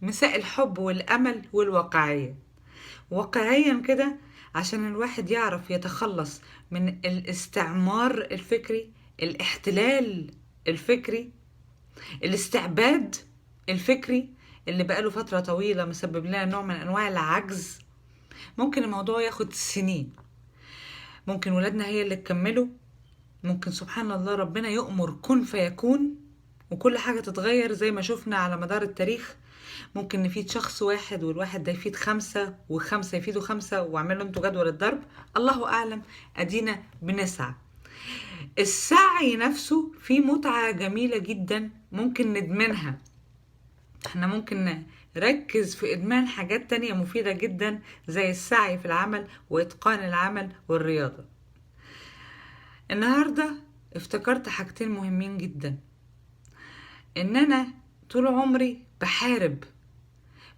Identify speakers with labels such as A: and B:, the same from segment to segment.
A: مساء الحب والأمل والواقعية. واقعيا كده عشان الواحد يعرف يتخلص من الاستعمار الفكري، الاحتلال الفكري، الاستعباد الفكري اللي بقاله فترة طويلة مسبب لنا نوع من أنواع العجز. ممكن الموضوع ياخد سنين، ممكن ولادنا هي اللي تكمله، ممكن سبحان الله ربنا يؤمر كن فيكون وكل حاجة تتغير زي ما شفنا على مدار التاريخ. ممكن نفيد شخص واحد والواحد ده يفيد خمسة وخمسة يفيدوا خمسة واعملوا انتوا جدول الضرب. الله أعلم، أدينا بنسعى. السعي نفسه فيه متعة جميلة جدا ممكن ندمنها. احنا ممكن نركز في إدمان حاجات تانية مفيدة جدا زي السعي في العمل وإتقان العمل والرياضة. النهاردة افتكرت حاجتين مهمين جدا، ان انا طول عمري بحارب،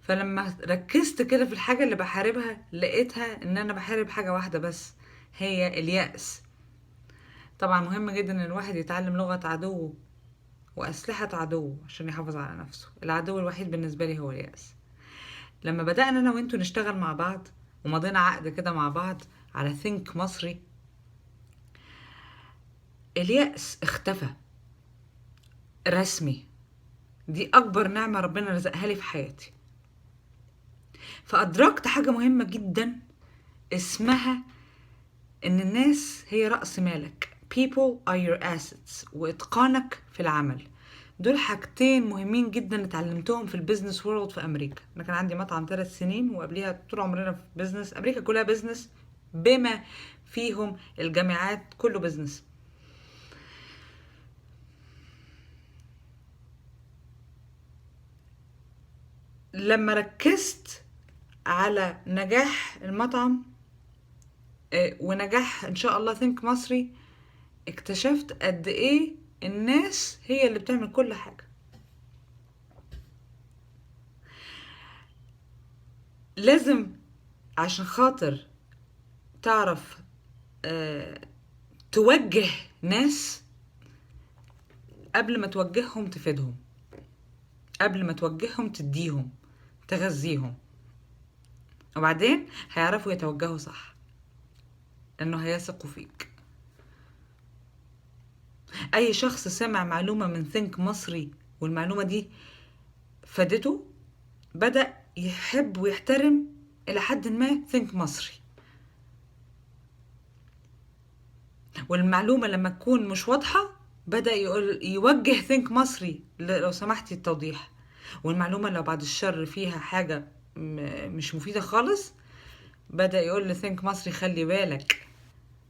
A: فلما ركزت كده في الحاجة اللي بحاربها لقيتها ان انا بحارب حاجة واحدة بس، هي اليأس. طبعا مهم جدا ان الواحد يتعلم لغة عدوه وأسلحة عدوه عشان يحافظ على نفسه. العدو الوحيد بالنسبة لي هو اليأس. لما بدأنا انا وانتوا نشتغل مع بعض ومضينا عقد كده مع بعض على ثينك مصري، اليأس اختفى رسمي. دي اكبر نعمة ربنا رزقها لي في حياتي. فأدركت حاجة مهمة جدا اسمها إن الناس هي رأس مالك. people are your assets. وإتقانك في العمل، دول حاجتين مهمين جدا اتعلمتهم في البيزنس وورلد في أمريكا. أنا كان عندي مطعم 3 سنين وقبليها طول عمرنا في بيزنس. أمريكا كلها بيزنس بما فيهم الجامعات، كله بيزنس. لما ركزت على نجاح المطعم ونجاح ان شاء الله ثينك مصري، اكتشفت قد ايه الناس هي اللي بتعمل كل حاجة. لازم عشان خاطر تعرف توجه ناس، قبل ما توجههم تفيدهم، قبل ما توجههم تديهم تغذيهم، وبعدين هيعرفوا يتوجهوا صح لانه هيثقوا فيك. اي شخص سمع معلومة من ثينك مصري والمعلومة دي فادته، بدأ يحب ويحترم الى حد ما ثينك مصري. والمعلومة لما تكون مش واضحة بدأ يوجه ثينك مصري لو سمحتي التوضيح. والمعلومة لو بعد الشر فيها حاجة مش مفيدة خالص، بدأ يقول لثينك مصري خلي بالك،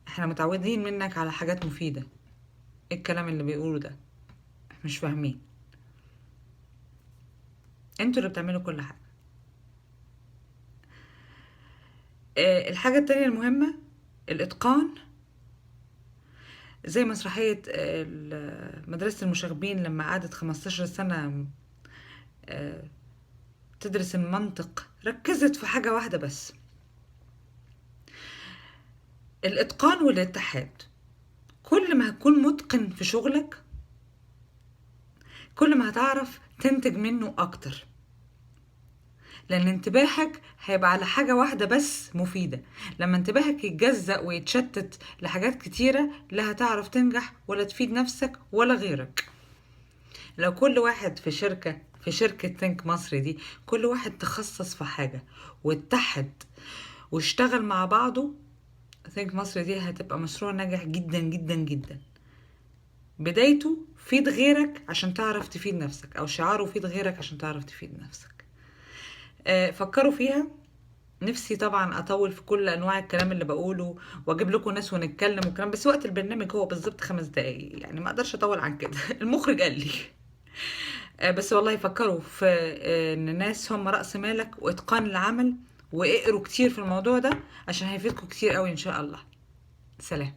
A: احنا متعودين منك على حاجات مفيدة. ايه الكلام اللي بيقوله ده؟ مش فاهمين. انتوا اللي بتعملوا كل حاجة. الحاجة التانية المهمة الإتقان. زي مسرحية مدرسة المشاغبين لما قعدت 15 سنة تدرس المنطق، ركزت في حاجة واحدة بس، الإتقان والاتحاد. كل ما هتكون متقن في شغلك كل ما هتعرف تنتج منه أكتر، لأن انتباهك هيبقى على حاجة واحدة بس مفيدة. لما انتباهك يتجزأ ويتشتت لحاجات كتيرة لا هتعرف تنجح ولا تفيد نفسك ولا غيرك. لو كل واحد في شركة ثينك مصري دي كل واحد تخصص في حاجة واتحد واشتغل مع بعضه، ثينك مصري دي هتبقى مشروع ناجح جدا جدا جدا. بدايته فيد غيرك عشان تعرف تفيد نفسك، او شعاره فيد غيرك عشان تعرف تفيد نفسك. فكروا فيها. نفسي طبعا اطول في كل انواع الكلام اللي بقوله واجيب لكم ناس ونتكلم والكلام، بس وقت البرنامج هو بالظبط 5 دقايق، يعني ما اقدرش اطول عن كده. المخرج قال لي. بس والله فكروا في ان الناس هم رأس مالك واتقان العمل، واقروا كتير في الموضوع ده عشان هيفيدكم كتير قوي ان شاء الله. سلام.